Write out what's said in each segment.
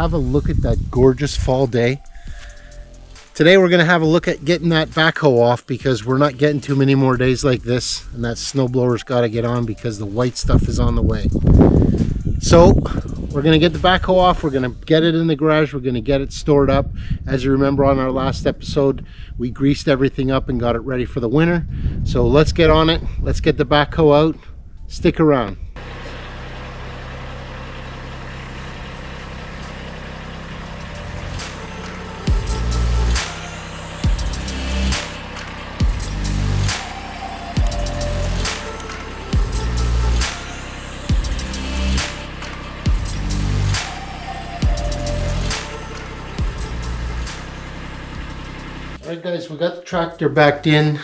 have a look at that gorgeous fall day. Today we're going to have a look at getting that backhoe off because we're not getting too many more days like this, and that snowblower's got to get on because the white stuff is on the way. So we're going to get the backhoe off, we're going to get it in the garage, we're going to get it stored up. As you remember on our last episode, we greased everything up and got it ready for the winter. So let's get on it, let's get the backhoe out, stick around. Alright guys, we got the tractor backed in.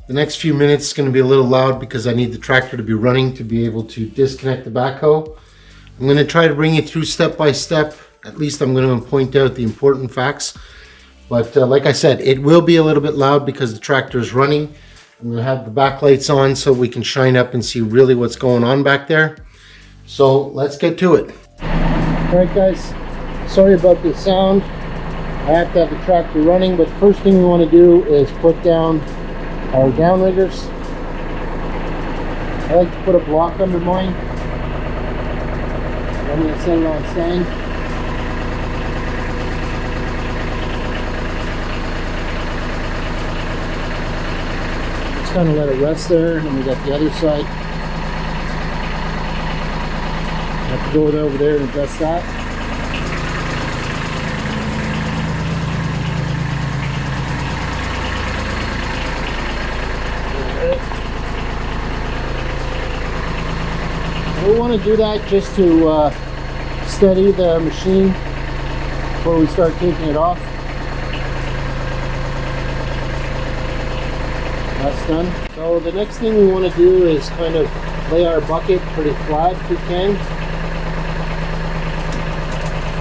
The next few minutes is going to be a little loud because I need the tractor to be running to be able to disconnect the backhoe. I'm going to try to bring you through step by step. At least I'm going to point out the important facts. But like I said, it will be a little bit loud because the tractor is running. I'm going to have the backlights on so we can shine up and see really what's going on back there. So let's get to it. Alright guys, sorry about the sound. I have to have the tractor running, but first thing we want to do is put down our downriggers. I like to put a block under mine. I'm going to set it on stand. Just kind of let it rest there, and we got the other side. I have to go over there and adjust that. We want to do that just to steady the machine before we start taking it off. That's done. So the next thing we want to do is kind of lay our bucket pretty flat if we can.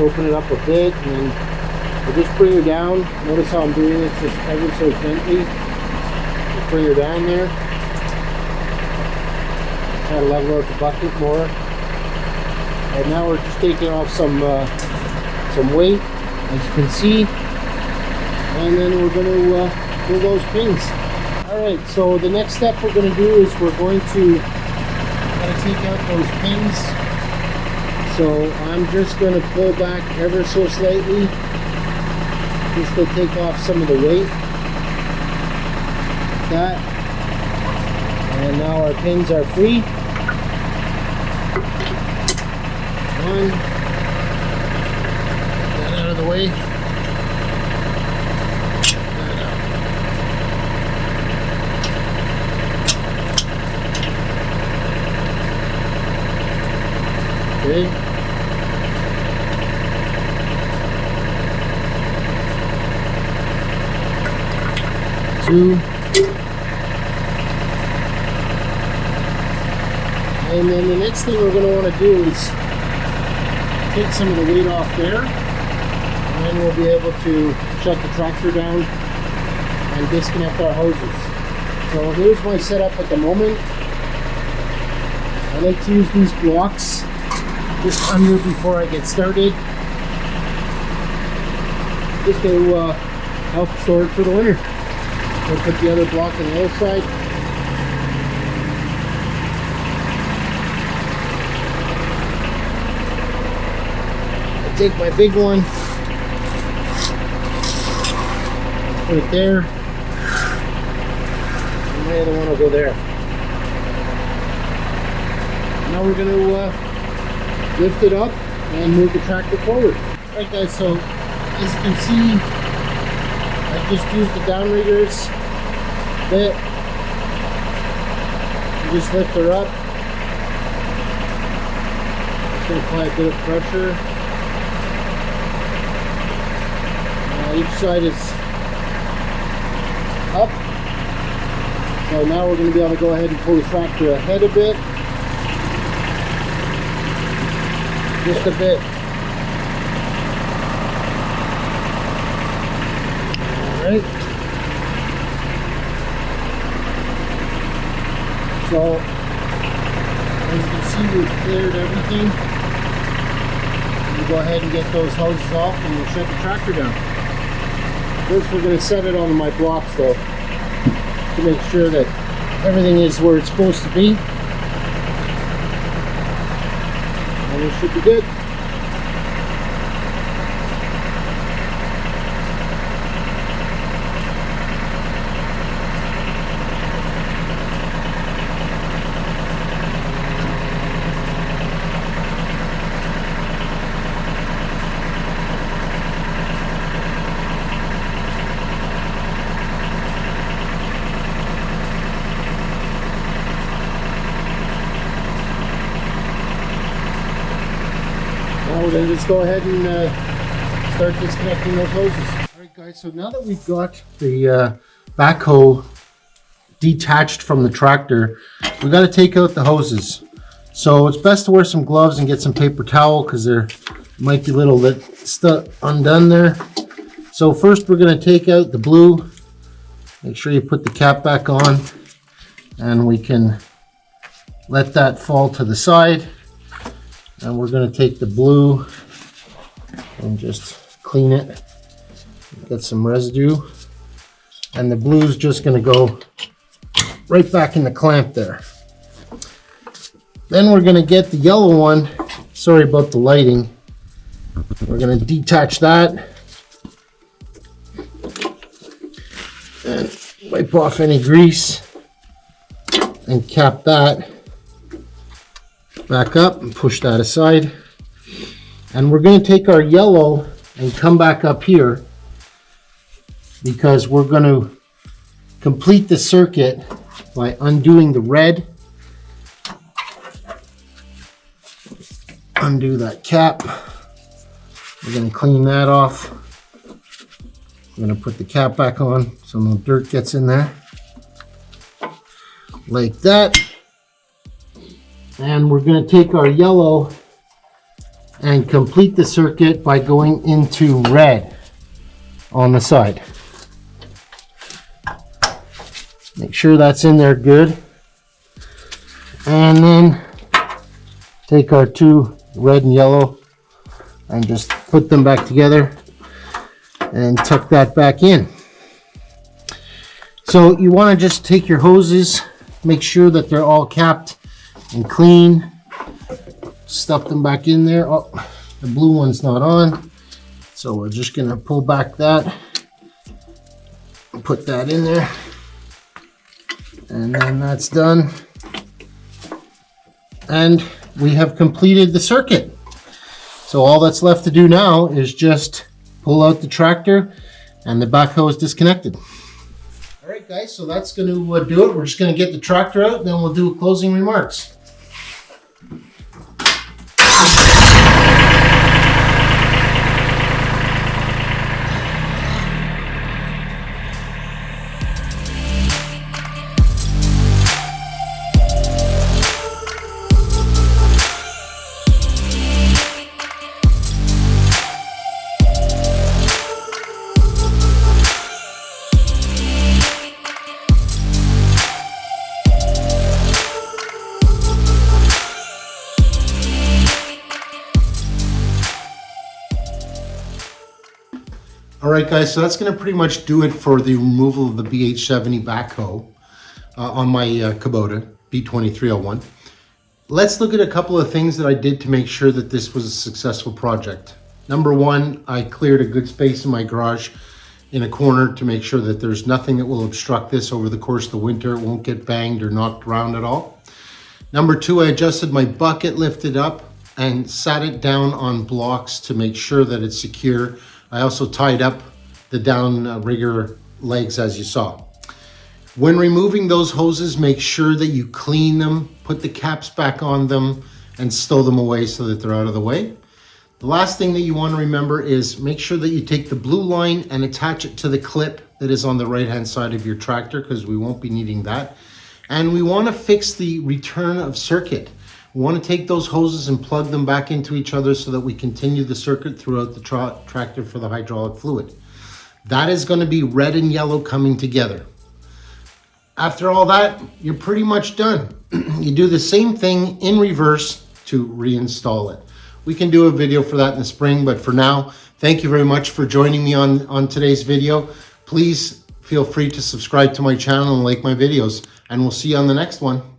Open it up a bit and then we'll just bring her down. Notice how I'm doing it just ever so gently. Just bring her down there. Try to level out the bucket more. And now we're just taking off some weight, as you can see. And then we're going to pull those pins. Alright, so the next step we're going to do is we're going to take out those pins. So I'm just going to pull back ever so slightly, just to take off some of the weight. Like that. And now our pins are free. One. Get that out of the way. Get that out. Okay. Two. And then the next thing we're going to want to do is take some of the weight off there, and then we'll be able to shut the tractor down and disconnect our hoses. So here's my setup at the moment. I like to use these blocks just under before I get started, just to help store it for the winter. We'll put the other block on the other side. Take my big one, put it there, and my other one will go there. Now we're going to lift it up and move the tractor forward. Alright guys, so as you can see, I just used the downriggers bit. You just lift her up. Just going to apply a bit of pressure. Each side is up. So now we're going to be able to go ahead and pull the tractor ahead a bit. Just a bit. Alright. So, as you can see, we've cleared everything. We'll go ahead and get those hoses off and we'll shut the tractor down. First we're going to set it on my blocks though, to make sure that everything is where it's supposed to be. And it should be good. Now we're going to just go ahead and start disconnecting those hoses. Alright guys, so now that we've got the backhoe detached from the tractor, we got to take out the hoses. So it's best to wear some gloves and get some paper towel because there might be little stuff undone there. So first we're going to take out the blue. Make sure you put the cap back on and we can let that fall to the side. And we're going to take the blue and just clean it. Get some residue. And the blue is just going to go right back in the clamp there. Then we're going to get the yellow one. Sorry about the lighting. We're going to detach that. And wipe off any grease. And cap that back up and push that aside. And we're going to take our yellow and come back up here because we're going to complete the circuit by undoing the red. Undo that cap. We're going to clean that off. I'm going to put the cap back on so no dirt gets in there. Like that. And we're going to take our yellow and complete the circuit by going into red on the side. Make sure that's in there good. And then take our two red and yellow and just put them back together and tuck that back in. So you want to just take your hoses, make sure that they're all capped and clean, stuff them back in there. Oh, the blue one's not on, so we're just gonna pull back that, put that in there, and then that's done. And we have completed the circuit. So all that's left to do now is just pull out the tractor and the backhoe is disconnected. All right guys, so that's gonna do it. We're just gonna get the tractor out and then we'll do closing remarks. All right, guys, so that's going to pretty much do it for the removal of the BH70 Backhoe on my Kubota B2301. Let's look at a couple of things that I did to make sure that this was a successful project. Number one, I cleared a good space in my garage in a corner to make sure that there's nothing that will obstruct this over the course of the winter. It won't get banged or knocked around at all. Number two, I adjusted my bucket, lifted up, and sat it down on blocks to make sure that it's secure. I also tied up the down rigger legs as you saw. When removing those hoses, make sure that you clean them, put the caps back on them, and stow them away so that they're out of the way. The last thing that you want to remember is make sure that you take the blue line and attach it to the clip that is on the right-hand side of your tractor, because we won't be needing that. And we want to fix the return of circuit. We want to take those hoses and plug them back into each other so that we continue the circuit throughout the tractor for the hydraulic fluid. That is going to be red and yellow coming together. After all that, you're pretty much done. You do the same thing in reverse to reinstall it. we can do a video for that in the spring, but for now, thank you very much for joining me on today's video. Please feel free to subscribe to my channel and like my videos, and we'll see you on the next one.